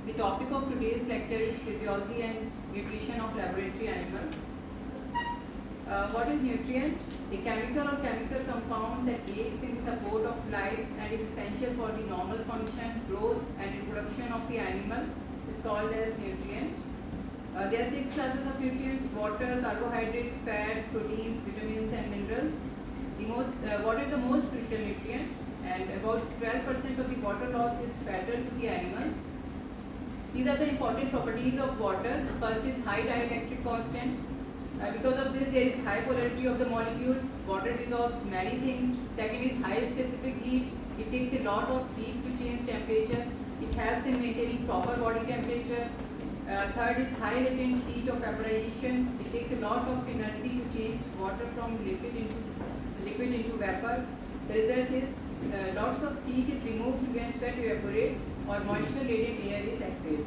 The topic of today's lecture is Physiology and Nutrition of Laboratory Animals. What is nutrient? A chemical or chemical compound that aids in the support of life and is essential for the normal function, growth and reproduction of the animal is called as nutrient. There are 6 classes of nutrients: water, carbohydrates, fats, proteins, vitamins and minerals. Water is the most crucial nutrient, and about 12% of the water loss is fatal to the animals. These are the important properties of water. First is high dielectric constant. Because of this, there is high polarity of the molecule. Water dissolves many things. Second is high specific heat. It takes a lot of heat to change temperature. It helps in maintaining proper body temperature. Third is high latent heat of vaporization. It takes a lot of energy to change water from liquid into vapor. The result is lots of heat is removed when sweat evaporates or moisture laden air is exhaled.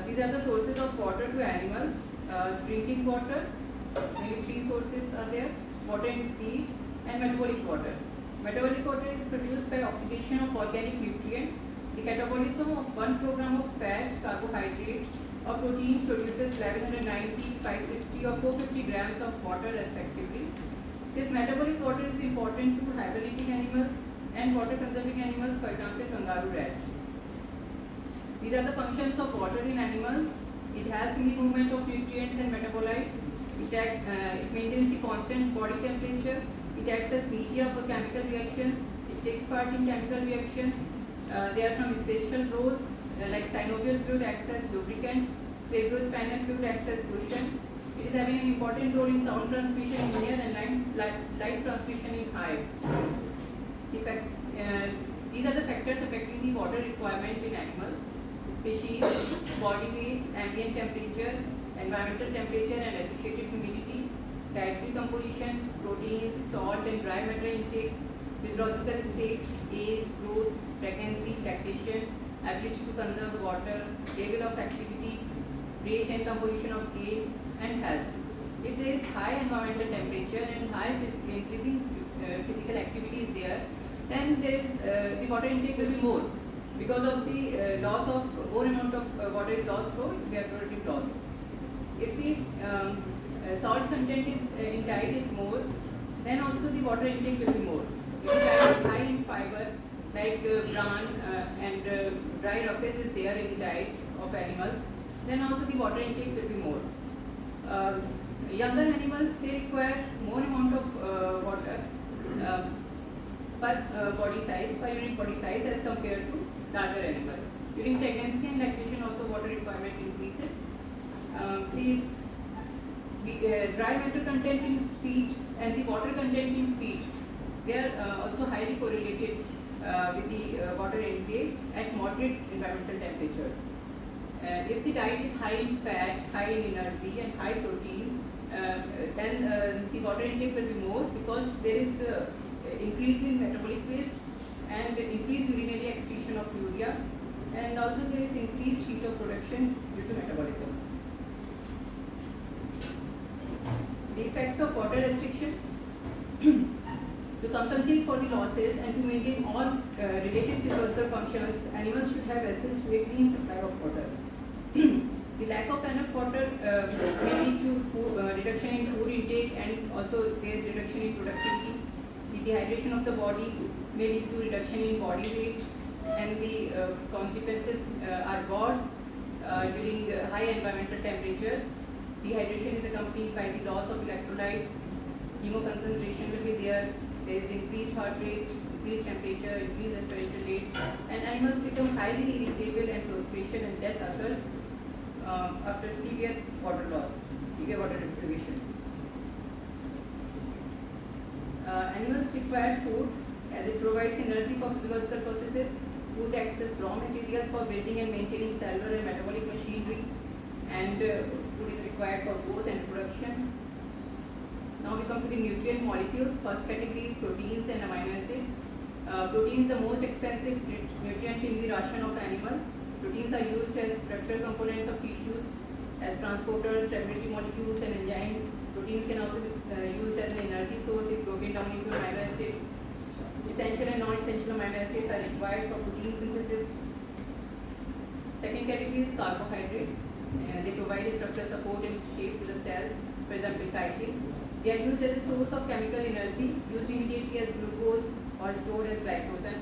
These are the sources of water to animals. Drinking water, maybe 3 sources are there: water in feed and metabolic water. Metabolic water is produced by oxidation of organic nutrients. The catabolism of 1 kilogram of fat, carbohydrate or protein produces 1190, 560 or 450 grams of water respectively. This metabolic water is important to hibernating animals and water consuming animals, for example kangaroo rat. These are the functions of water in animals. It helps in the movement of nutrients and metabolites. It maintains the constant body temperature. It acts as media for chemical reactions. It takes part in chemical reactions. There are some special roles like synovial fluid acts as lubricant, cerebrospinal fluid acts as cushion. It is having an important role in sound transmission in ear and light transmission in eye. These are the factors affecting the water requirement in animals: species, body weight, ambient temperature, environmental temperature and associated humidity, dietary composition, proteins, salt and dry matter intake, physiological state, age, growth, pregnancy, lactation, ability to conserve water, level of activity, rate and composition of gain, and health. If there is high environmental temperature and high increasing physical activity is there, then there is the water intake will be more. Because of the loss of more amount of water is lost through evaporative loss. If the salt content is in diet is more, then also the water intake will be more. If the diet is high in fiber, like bran and dry roughage is there in the diet of animals, then also the water intake will be more. Younger animals, they require more amount of water per unit body size as compared to larger animals. During pregnancy and lactation also water requirement increases. The dry matter content in feed and the water content in feed, they are also highly correlated with the water intake at moderate environmental temperatures. If the diet is high in fat, high in energy and high protein, then the water intake will be more, because there is increase in metabolic waste and increased urinary excretion of urea, and also there is increased heat of production due to metabolism. The effects of water restriction. To compensate for the losses and to maintain all related physiological functions, animals should have access to a clean supply of water. The lack of enough water may lead to reduction in food intake, and also there is reduction in productivity. The dehydration of the body may lead to reduction in body weight, and the consequences are worse during high environmental temperatures. Dehydration is accompanied by the loss of electrolytes. Hemoconcentration will be there. There is increased heart rate, increased temperature, increased respiration rate, and animals become highly irritable, and prostration and death occurs after severe water loss, severe water deprivation. Animals require food as it provides energy for physiological processes. Food acts as raw materials for building and maintaining cellular and metabolic machinery, and food is required for growth and reproduction. Now we come to the nutrient molecules. First category is proteins and amino acids. Protein is the most expensive nutrient in the ration of animals. Proteins are used as structural components of tissues, as transporters, stability molecules and enzymes. Proteins can also be used as an energy source if broken down into amino acids. Essential and non-essential amino acids are required for protein synthesis. Second category is carbohydrates. They provide structural support and shape to the cells, for example, chitin. They are used as a source of chemical energy, used immediately as glucose or stored as glycogen.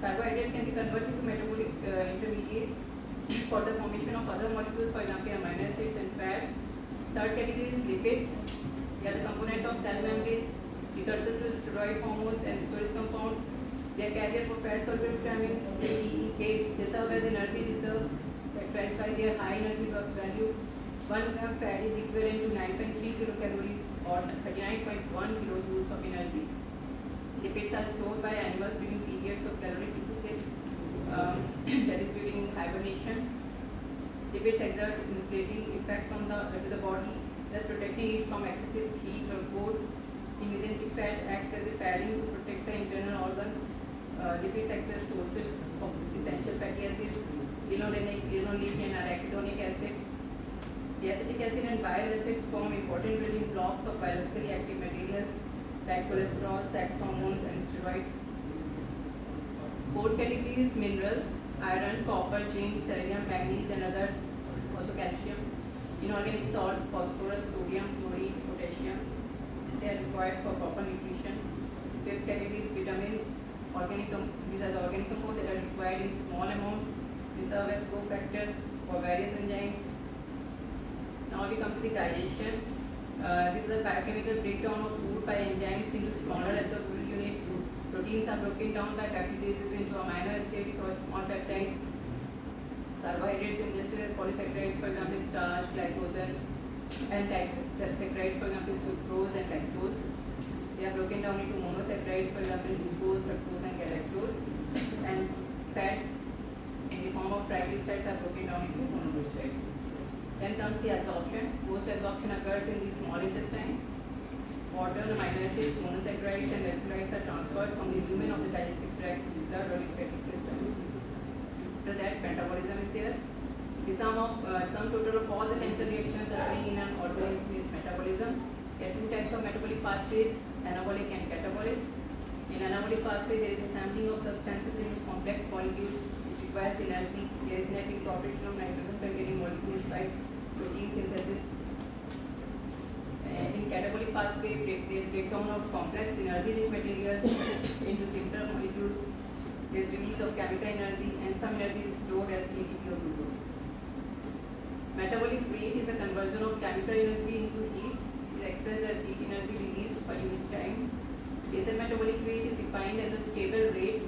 Carbohydrates can be converted to metabolic intermediates for the formation of other molecules, for example, amino acids and fats. Third category is lipids. They are the component of cell membranes, precursors to steroid hormones and storage compounds. They are carrier for fat soluble vitamins A, E, K. They serve as energy reserves, characterized by their high energy value. 1 gram fat is equivalent to 9.3 kilocalories or 39.1 kilojoules of energy. Lipids are stored by animals during periods of caloric deficit, that is during hibernation. Lipids exert insulating effect on the body, thus protecting it from excessive heat or cold. Mesenteric fat acts as a padding to protect the internal organs. Lipids act as sources of essential fatty acids, linolenic, linoleic, and arachidonic acids. The acetic acid and bile acids form important building blocks of biologically active materials like cholesterol, sex hormones, and steroids. Fourth category is minerals: iron, copper, zinc, selenium, manganese, and others. Also calcium. Inorganic salts: phosphorus, sodium, chlorine, potassium. They are required for proper nutrition. Fifth category is vitamins. These are the organic compounds that are required in small amounts. They serve as cofactors for various enzymes. Now we come to the digestion. This is the biochemical breakdown of food by enzymes into smaller absorbable units. Proteins are broken down by peptidases into amino acids or small peptides. Carbohydrates ingested as polysaccharides, for example, starch, glycogen, and disaccharides, for example, sucrose and lactose. They are broken down into monosaccharides, for example, glucose, fructose, and galactose. And fats in the form of triglycerides are broken down into monosaccharides. Then comes the absorption. Post absorption occurs in the small intestine. Water, amino acids, monosaccharides, and electrolytes are transferred from the lumen of the digestive tract to blood or lymphatic system. After that, metabolism is there. The sum total of all the chemical reactions occurring in an organism is metabolism. There are two types of metabolic pathways: anabolic and catabolic. In anabolic pathway, there is a sampling of substances into complex molecules which requires energy. There is net incorporation of nitrogen-containing molecules by protein synthesis. In catabolic pathway, there is breakdown of complex energy-rich materials into simpler molecules. There is release of chemical energy, and some energy is stored as ATP or glucose. Metabolic rate is the conversion of chemical energy into heat. It is expressed as heat energy released per unit time. Basal metabolic rate is defined as the stable rate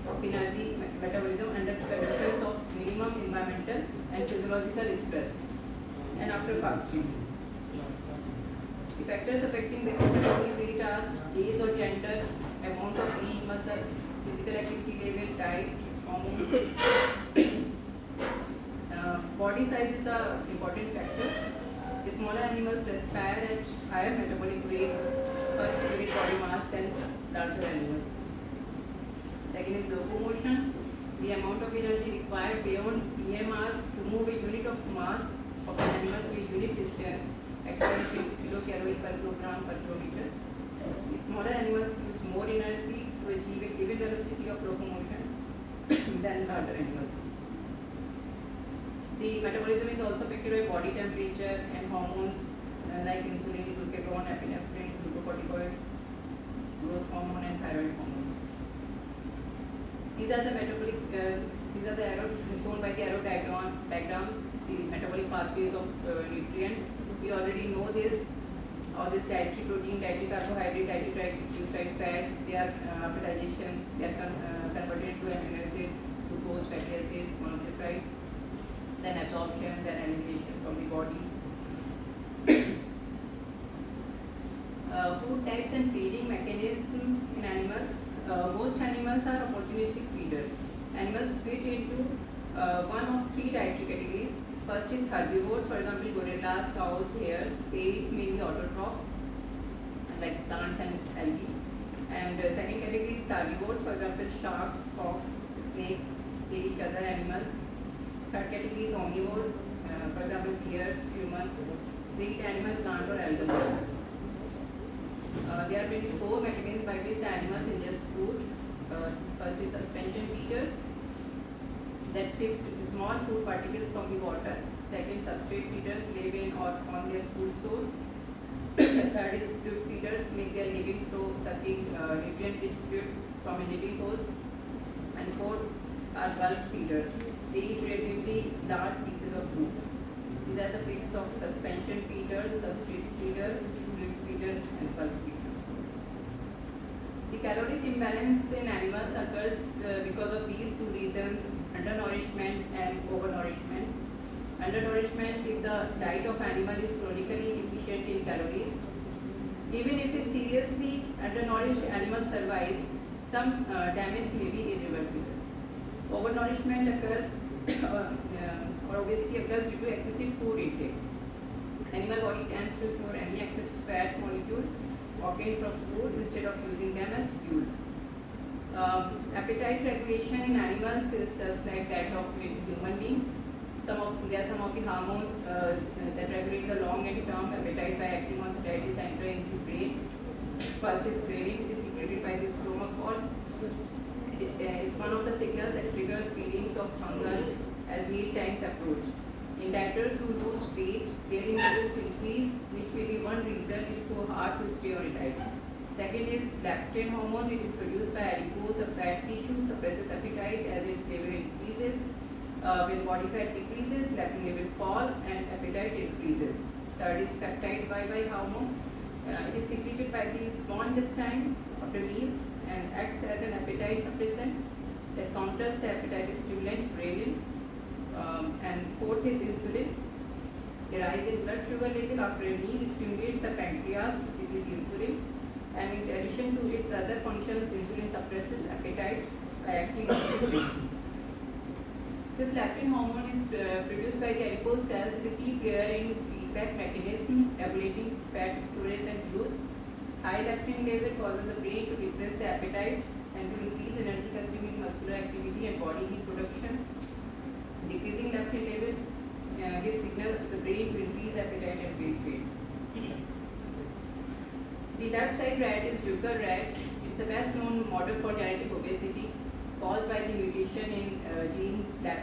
of energy metabolism under conditions of minimum environmental and physiological stress and after fasting. The factors affecting basal metabolic rate are age or gender, amount of lean muscle, physical activity level, diet, hormones. Body size is the important factor. The smaller animals respire at higher metabolic rates per unit body mass than larger animals. Second is locomotion. The amount of energy required beyond BMR to move a unit of mass of an animal to a unit distance expressed in kilocalorie per kilogram per kilometer. The smaller animals use more energy to achieve a given velocity of locomotion than larger animals. The metabolism is also affected by body temperature and hormones like insulin, glucagon, epinephrine, glucocorticoids, growth hormone, and thyroid hormone. These are the arrows shown by the arrow diagrams, the metabolic pathways of nutrients. We already know this. All this dietary protein, dietary carbohydrate, dietary triglyceride fat, they are after digestion, they are converted into amino acids, glucose, fatty acids, monosaccharides. Then absorption, then elimination from the body. Food types and feeding mechanism in animals. Most animals are opportunistic feeders. Animals fit into one of three dietary categories. First is herbivores, for example, gorillas, cows, hares. They eat mainly autotrophs like plants and algae. And the second category is carnivores, for example, sharks, hawks, snakes. They eat other animals. Third category is omnivores, for example, deers, humans. They eat animal, plant, or algal. There are 24 mechanisms by which the animals ingest food. First is suspension feeders that shift small food particles from the water. Second, substrate feeders live in or on their food source. Third is tube feeders make their living through sucking nutrient-rich fluids from a living host. And fourth are bulk feeders. They eat relatively large pieces of food. These are the pigs of suspension feeders, substrate feeder, tube feeder, and bulk feeder. The caloric imbalance in animals occurs because of these two reasons: undernourishment and overnourishment. Undernourishment, if the diet of animal is chronically deficient in calories. Even if a seriously undernourished animal survives, some damage may be irreversible. Overnourishment occurs or obesity occurs due to excessive food intake. Animal body tends to store any excess fat molecule obtained from food instead of using them as fuel. Appetite regulation in animals is just like that of human beings. There are some of the hormones that regulate the long and term appetite by acting on satiety center in the brain. First is craving, it is secreted by the stomach wall. It is one of the signals that triggers feelings of hunger as meal times approach. In dieters who lose weight, ghrelin levels increase, which may be one reason it's so hard to stay on a diet. Second is leptin hormone. It is produced by adipose or fat tissue, suppresses appetite as its level increases. When body fat decreases, leptin level fall and appetite increases. Third is peptide YY hormone. It is secreted by the small intestine after meals and acts as an appetite suppressant that counters the appetite stimulant ghrelin. And fourth is insulin. The rise in blood sugar level after a meal stimulates the pancreas to secrete insulin. And in addition to its other functions, insulin suppresses appetite by acting on this leptin hormone is produced by the adipose cells, is a key player in feedback mechanism regulating fat storage and use. High leptin level causes the brain to repress the appetite and to increase energy consuming muscular activity and body heat production. Decreasing leptin level gives signals to the brain to increase appetite and weight. The left side rat is Juker rat. It is the best known model for genetic obesity caused by the mutation in gene that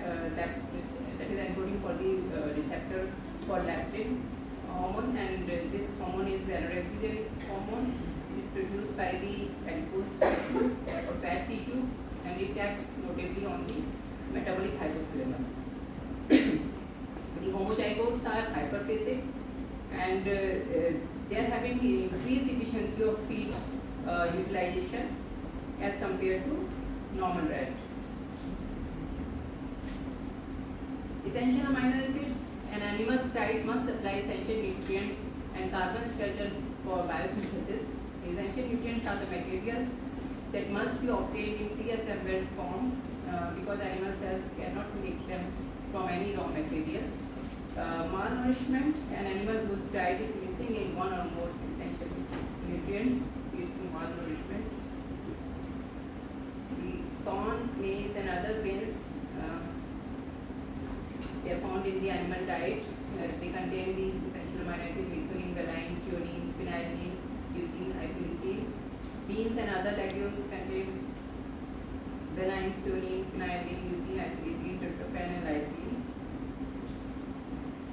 is encoding for the receptor for leptin hormone, and this hormone is anorexia hormone. It is produced by the adipose tissue or fat tissue, and it acts notably on the metabolic hypothalamus. The homozygotes are hyperphasic and they are having increased efficiency of feed utilization as compared to normal rat. Essential amino acids. An animal's diet must supply essential nutrients and carbon skeleton for biosynthesis. The essential nutrients are the materials that must be obtained in pre-assembled form because animal cells cannot make them from any raw material. Malnourishment. An animal whose diet is missing in one or more essential nutrients leads to malnourishment. Corn, maize and other grains they are found in the animal diet. They contain these essential amino acids: methionine, valine, threonine, phenylalanine, leucine, isoleucine. Beans and other legumes contain valine, threonine, phenylalanine, leucine, isoleucine, tryptophan and lysine.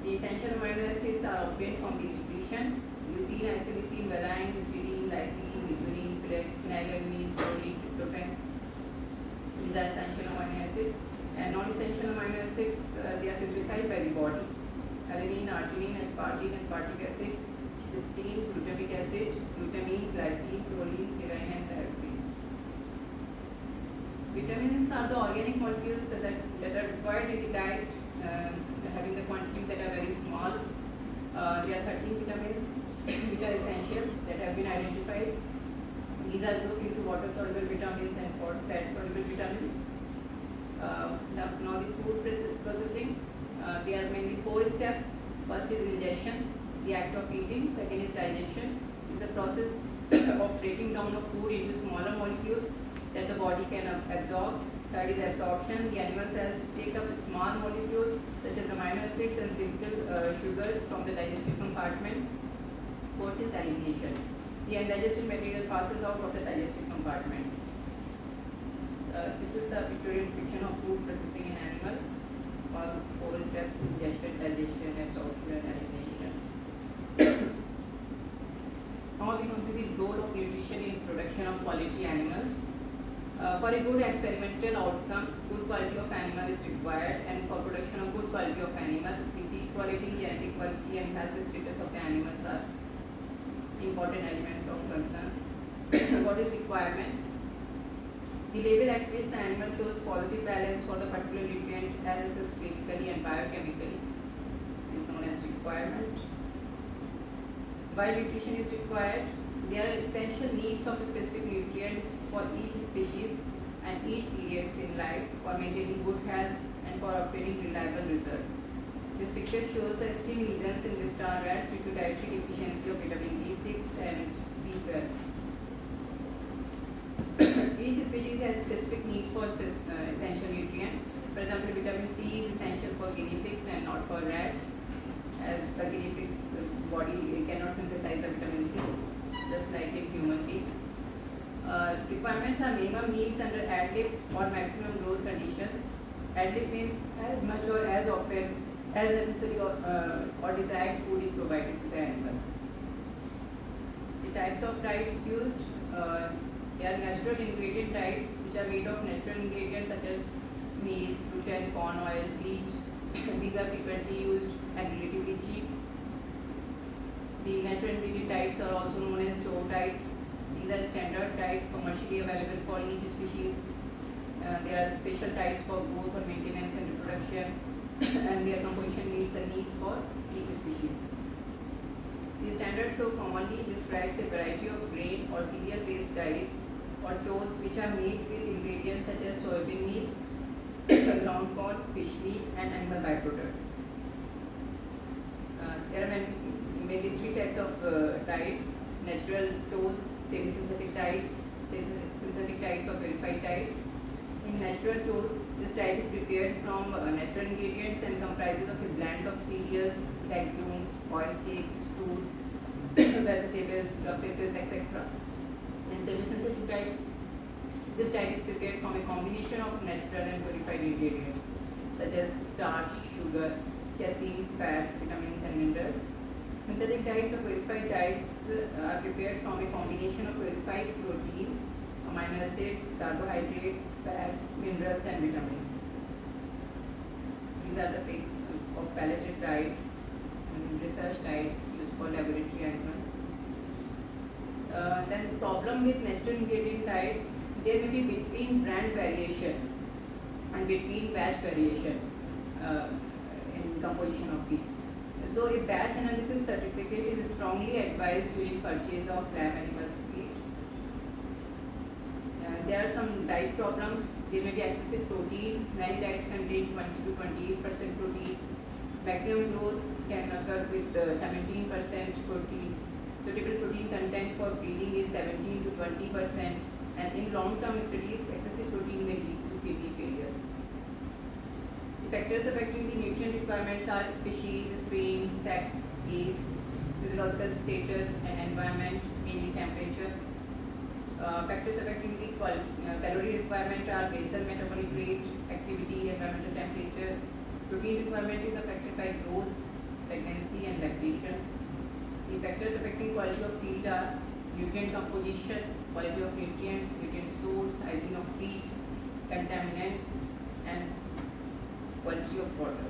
The essential amino acids are obtained from the nutrition: leucine, isoleucine, valine, histidine, lysine, methionine, phenylalanine, threonine, tryptophan. These are essential amino acids. And non-essential amino acids, they are synthesized by the body: alanine, arginine, aspartame, aspartic acid, cysteine, glutamic acid, glutamine, glycine, proline, serine, and thyroxine. Vitamins are the organic molecules that are required in the diet, having the quantities that are very small. There are 13 vitamins which are essential that have been identified. These are grouped into water-soluble vitamins and fat-soluble vitamins. Now the food processing, there are mainly 4 steps. First is ingestion, the act of eating. Second is digestion, is the process of breaking down of food into smaller molecules that the body can absorb. Third is absorption, the animal cells take up small molecules such as amino acids and simple sugars from the digestive compartment. Fourth is elimination, the undigested material passes out of the digestive compartment. This is the pictorial depiction of food processing in animal. steps: ingestion, digestion, absorption, elimination. Now we come to the role of nutrition in production of quality animals. For a good experimental outcome, good quality of animal is required, and for production of good quality of animal, the feed quality, genetic quality, and health status of the animals are important elements of concern. What is requirement? The label at which the animal shows positive balance for the particular nutrient as assessed clinically and biochemically is known as requirement. While nutrition is required, there are essential needs of specific nutrients for each species and each periods in life for maintaining good health and for obtaining reliable results. This picture shows the skin lesions in Western rats due to dietary deficiency of vitamin B6 and B12. Each species has specific needs for essential nutrients. For example, vitamin C is essential for guinea pigs and not for rats, as the guinea pig's body cannot synthesize the vitamin C, just like in human beings. Requirements are minimum needs under ad-lib or maximum growth conditions. Ad-lib means as much or as often as necessary or desired food is provided to the animals. The types of diets used, there are natural ingredient diets which are made of natural ingredients such as maize, gluten, corn oil, wheat. These are frequently used and relatively cheap. The natural ingredient diets are also known as CHO diets. These are standard diets commercially available for each species. There are special diets for growth or maintenance and reproduction, and their composition meets the needs for each species. The standard CHO commonly describes a variety of grain or cereal-based diets or CHOs which are made with ingredients such as soybean meal, ground corn, fish meat, and animal byproducts. There are mainly three types of diets: natural CHOs, semi-synthetic diets, synthetic diets, or verified diets. In natural CHOs, this diet is prepared from natural ingredients and comprises of a blend of cereals, legumes, oil cakes, fruits, vegetables, pulses, etc. In semi-synthetic diets, this diet is prepared from a combination of natural and verified ingredients such as starch, sugar, casein, fat, vitamins, and minerals. Synthetic diets or verified diets are prepared from a combination of verified protein, amino acids, carbohydrates, fats, minerals, and vitamins. These are the pics of palliative diets and research diets used for laboratory animals. Then problem with natural ingredient diets, there may be between brand variation and between batch variation in composition of feed. So a batch analysis certificate is strongly advised during purchase of lab animals feed. There are some diet problems. There may be excessive protein. Many diets contain 20 to 28% protein. Maximum growth can occur with 17% protein. Suitable protein content for breeding is 17 to 20%, and in long-term studies, excessive protein may lead to kidney failure. The factors affecting the nutrient requirements are species, strain, sex, age, physiological status, and environment, mainly temperature. Factors affecting the calorie requirement are basal metabolic rate, activity, environmental temperature. Protein requirement is affected by growth, pregnancy, and lactation. The factors affecting quality of feed are nutrient composition, quality of nutrients, nutrient source, hygiene of feed, contaminants, and quality of water.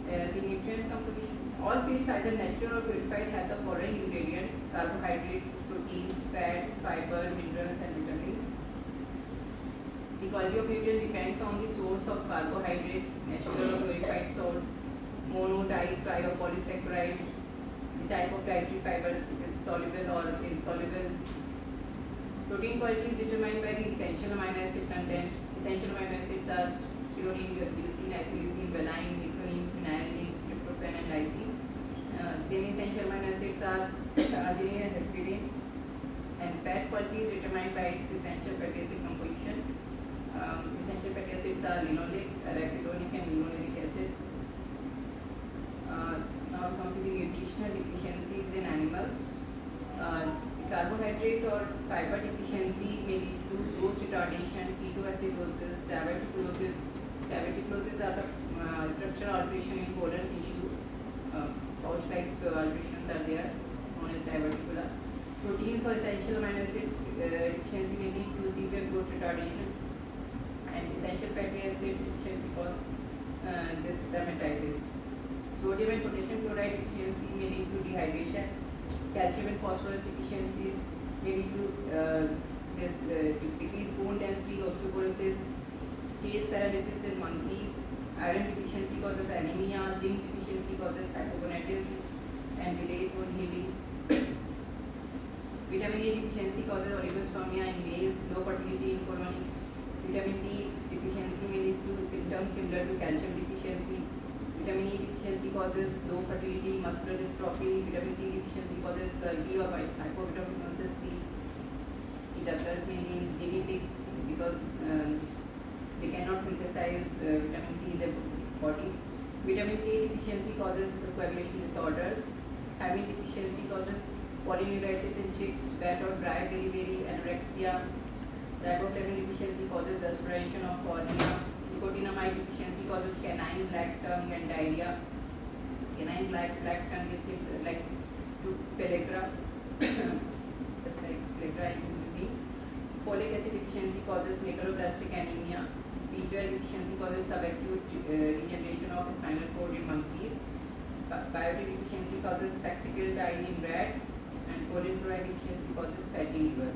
The nutrient composition. All feeds, either natural or purified, have the following ingredients: carbohydrates, proteins, fat, fiber, minerals, and vitamins. The quality of nutrient depends on the source of carbohydrate, natural or purified source, mono, di, tri, or polysaccharide, the type of dietary fiber, which is soluble or insoluble. Protein quality is determined by the essential amino acid content. Essential amino acids are threonine, leucine, isoleucine, valine, methionine, phenylalanine, tryptophan, and lysine. Semi-essential amino acids are arginine and histidine. And fat quality is determined by its essential fatty acid composition. Essential fatty acids are linoleic, arachidonic, and linoleic acids. Now we come to the nutritional deficiencies in animals. Carbohydrate or fiber deficiency may lead to growth retardation, ketoacidosis, diverticulosis. Diverticulosis are the structural Sodium and potassium chloride deficiency may lead to dehydration. Calcium and phosphorus deficiencies may lead to decreased bone density, osteoporosis, case paralysis in monkeys. Iron deficiency causes anemia. Zinc deficiency causes hypogonadism and delayed bone healing. Vitamin A deficiency causes oligospermia in males, low fertility in colony. Vitamin D deficiency may lead to symptoms similar to calcium deficiency. Vitamin E deficiency causes low fertility, muscular dystrophy. Vitamin C deficiency causes scurvy or hypovitaminosis C. It occurs mainly in guinea pigs because they cannot synthesize vitamin C in their body. Vitamin K deficiency causes coagulation disorders. Thiamine deficiency causes polyneuritis in chicks, wet or dry beriberi, anorexia. Riboflavin deficiency causes restoration of cornea. Nicotinamide deficiency causes canine black tongue and diarrhea. Canine black tongue is like to pellagra, just like pellagra in human beings. Folic acid deficiency causes megaloblastic anemia. B12 deficiency causes subacute degeneration of spinal cord in monkeys. Biotin deficiency causes spectacled eye in rats, and choline chloride deficiency causes fatty liver.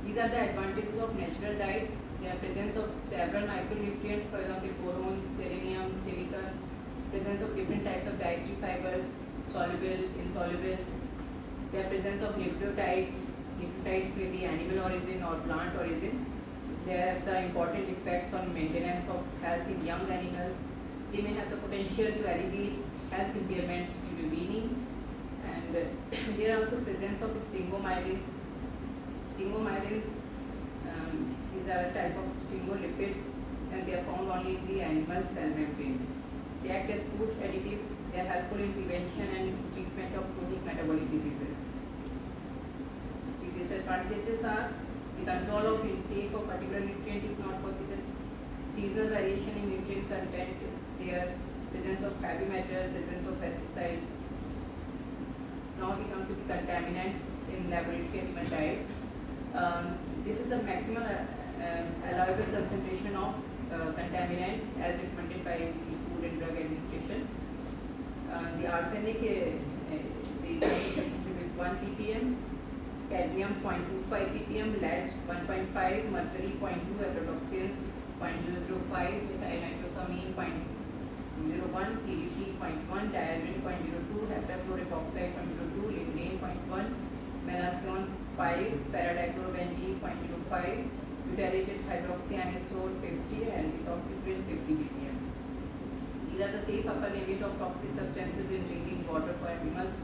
These are the advantages of natural diet. There are presence of several micronutrients, for example, boron, selenium, silica, presence of different types of dietary fibers, soluble, insoluble. There are presence of nucleotides. Nucleotides may be animal origin or plant origin. They have the important effects on maintenance of health in young animals. They may have the potential to alleviate health impairments due to weaning. And there are also presence of sphingomyelins. Sphingomyelins, these are a type of sphingolipids, and they are found only in the animal cell membrane. They act as food additive. They are helpful in prevention and treatment of chronic metabolic diseases. The disadvantages are the control of intake of particular nutrient is not possible. Seasonal variation in nutrient content is there. Presence of heavy metal, presence of pesticides. Now we come to the contaminants in laboratory animal diets. This is the maximum allowable concentration of contaminants as recommended by the Food and Drug Administration. The arsenic, the concentration should be 1 ppm, cadmium 0.25 ppm, lead 1.5, mercury 0.2, aflatoxins 0.005, nitrosamine 0.01, TDT 0.1, diazirin 0.02, heptafluoroepoxide 0.02, lignane 0.1, malathion 5, paradichlorobenzene 0.05, butylated hydroxyanisole 50, and methoxypyrin 50 ppm. These are the safe upper limit of toxic substances in drinking water for animals.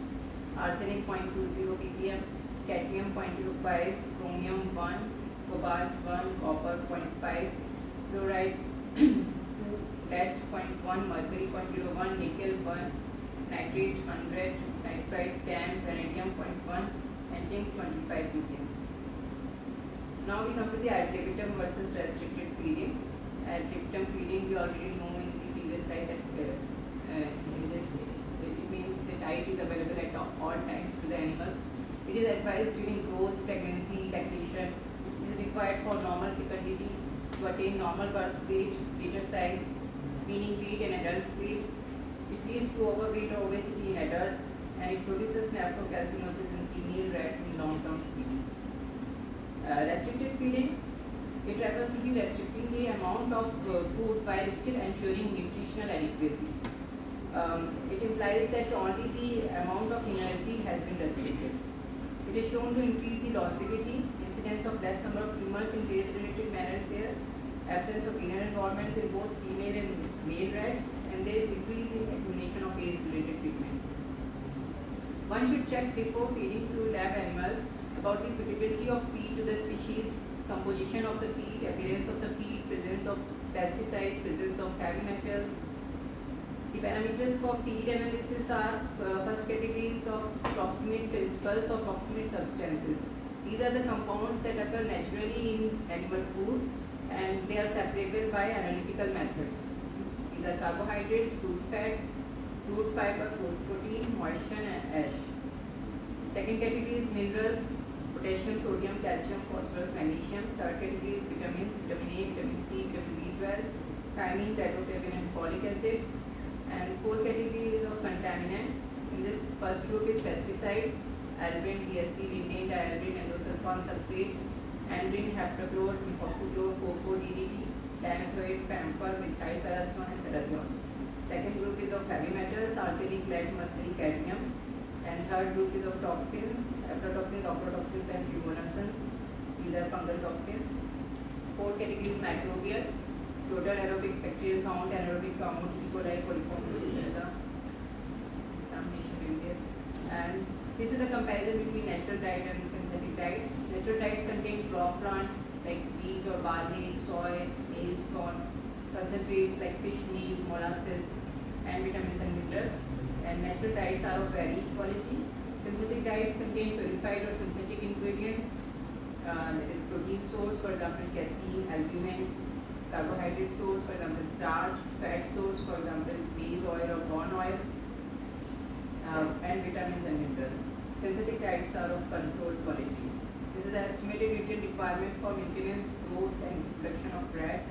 Arsenic 0.20 ppm, cadmium 0.05, chromium 1, cobalt 1, copper 0.5, fluoride 2, lead 0.1, mercury 0.01, nickel 1, nitrate 100, nitrite 10, vanadium 0.1, and zinc 25 ppm. Now we come to the ad libitum versus restricted feeding. Ad libitum feeding we already know in the previous slide that in this it means the diet is available at all times to the animals. It is advised during growth, pregnancy, lactation. It is required for normal fecundity to attain normal birth weight, litter size, weaning weight, and adult weight. It leads to overweight or obesity in adults, and it produces nephrocalcinosis in female rats in long-term feeding. Restricted feeding, it refers to be restricting the amount of food while still ensuring nutritional adequacy. It implies that only the amount of energy has been restricted. It is shown to increase the longevity, incidence of less number of tumors in race-related manner is there, absence of inner involvements in both female and male rats, and there is decrease in accumulation of age-related pigments. One should check before feeding to lab animals about the suitability of feed to the species, composition of the feed, appearance of the feed, presence of pesticides, presence of heavy metals. The parameters for feed analysis are first categories of proximate principles or proximate substances. These are the compounds that occur naturally in animal food, and they are separable by analytical methods. These are carbohydrates, fruit fat, fruit fiber, protein, moisture, and ash. Second category is minerals, potassium, sodium, calcium, phosphorus, magnesium. Third category is vitamins, vitamin A, vitamin C, vitamin B12, thiamine, riboflavin, and folic acid. And 4 categories of contaminants. In this first group is pesticides, aldrin, DSC, lindane, dialdrin, endosulfan sulfate, andrin, heptachlor, methoxychlor, 4,4-DDT, dimethoate, camphor, methyl parathion, and parathion. Second group is of heavy metals, arsenic, lead, mercury, cadmium. And third group is of toxins, aflatoxins, ochratoxins, and fumonigens. These are fungal toxins. Fourth category is microbial, total aerobic bacterial count, anaerobic count, E. coli, coliform, etc. Examination will be there. And this is the comparison between natural diet and synthetic diets. Natural diets contain crop plants like wheat or barley, soy, maize, corn, concentrates like fish meal, molasses, and vitamins and minerals. And natural diets are of varied quality. Synthetic diets contain purified or synthetic ingredients. That is protein source, for example, casein, albumin, carbohydrate source, for example, starch, fat source, for example, maize oil or corn oil, and vitamins and minerals. Synthetic diets are of controlled quality. This is the estimated nutrient requirement for maintenance, growth, and production of rats.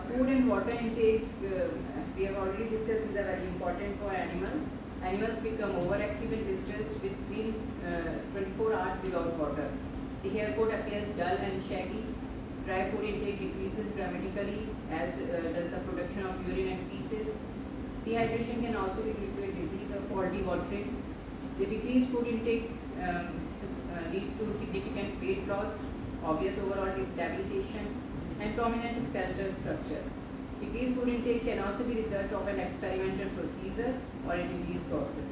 Food and water intake, we have already discussed, these are very important for animals. Animals become overactive and distressed within 24 hours without water. The hair coat appears dull and shaggy. Dry food intake decreases dramatically, as does the production of urine and feces. Dehydration can also be due to a disease of faulty watering. The decreased food intake leads to significant weight loss, obvious overall debilitation, and prominent skeletal structure. Decreased food intake can also be the result of an experimental procedure or a disease process.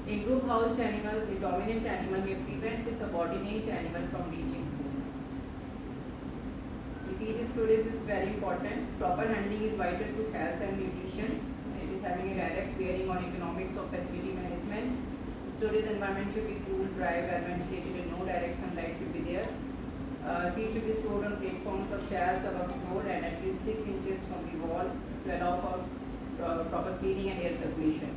In group housed animals, a dominant animal may prevent the subordinate animal from reaching food. The feed storage is very important. Proper handling is vital to health and nutrition. It is having a direct bearing on economics of facility management. The storage environment should be cool, dry, well ventilated, and no direct sunlight should be there. Feed should be stored on platforms or shelves above floor and at least 6 inches from the wall to allow for proper cleaning and air circulation.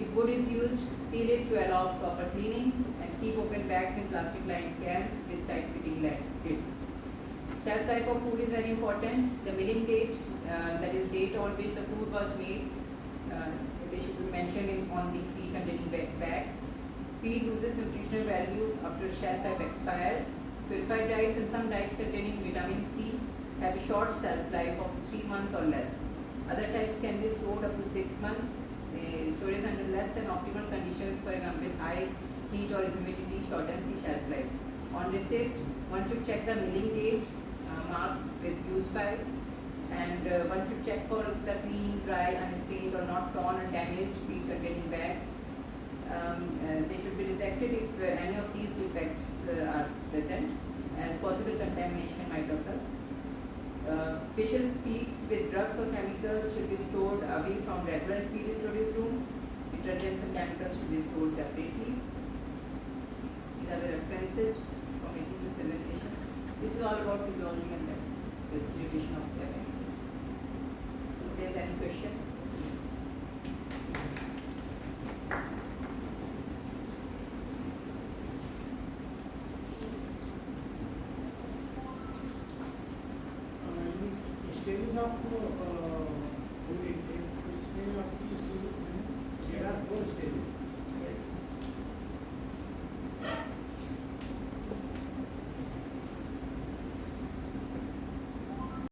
If wood is used, seal it to allow proper cleaning, and keep open bags in plastic lined cans with tight fitting lids. Shelf life of food is very important. The milling date, that is date on which the food was made, they should be mentioned on the feed containing bags. Feed loses nutritional value after shelf life expires. Purified diets and some diets containing vitamin C have a short shelf life of 3 months or less. Other types can be stored up to 6 months. Storage under less than optimal conditions, for example, high heat or humidity, shortens the shelf life. On receipt, one should check the milling date marked with use by, and one should check for the clean, dry, unstained or not torn or damaged feed containing bags. They should be rejected if any of these defects are present, as possible contamination might occur. Special feeds with drugs or chemicals should be stored away from regular feed storage room. Detergents and chemicals should be stored separately. These are the references for making this presentation. This is all about physiology and this nutrition of the animals. Is there any question? Stages of food intake.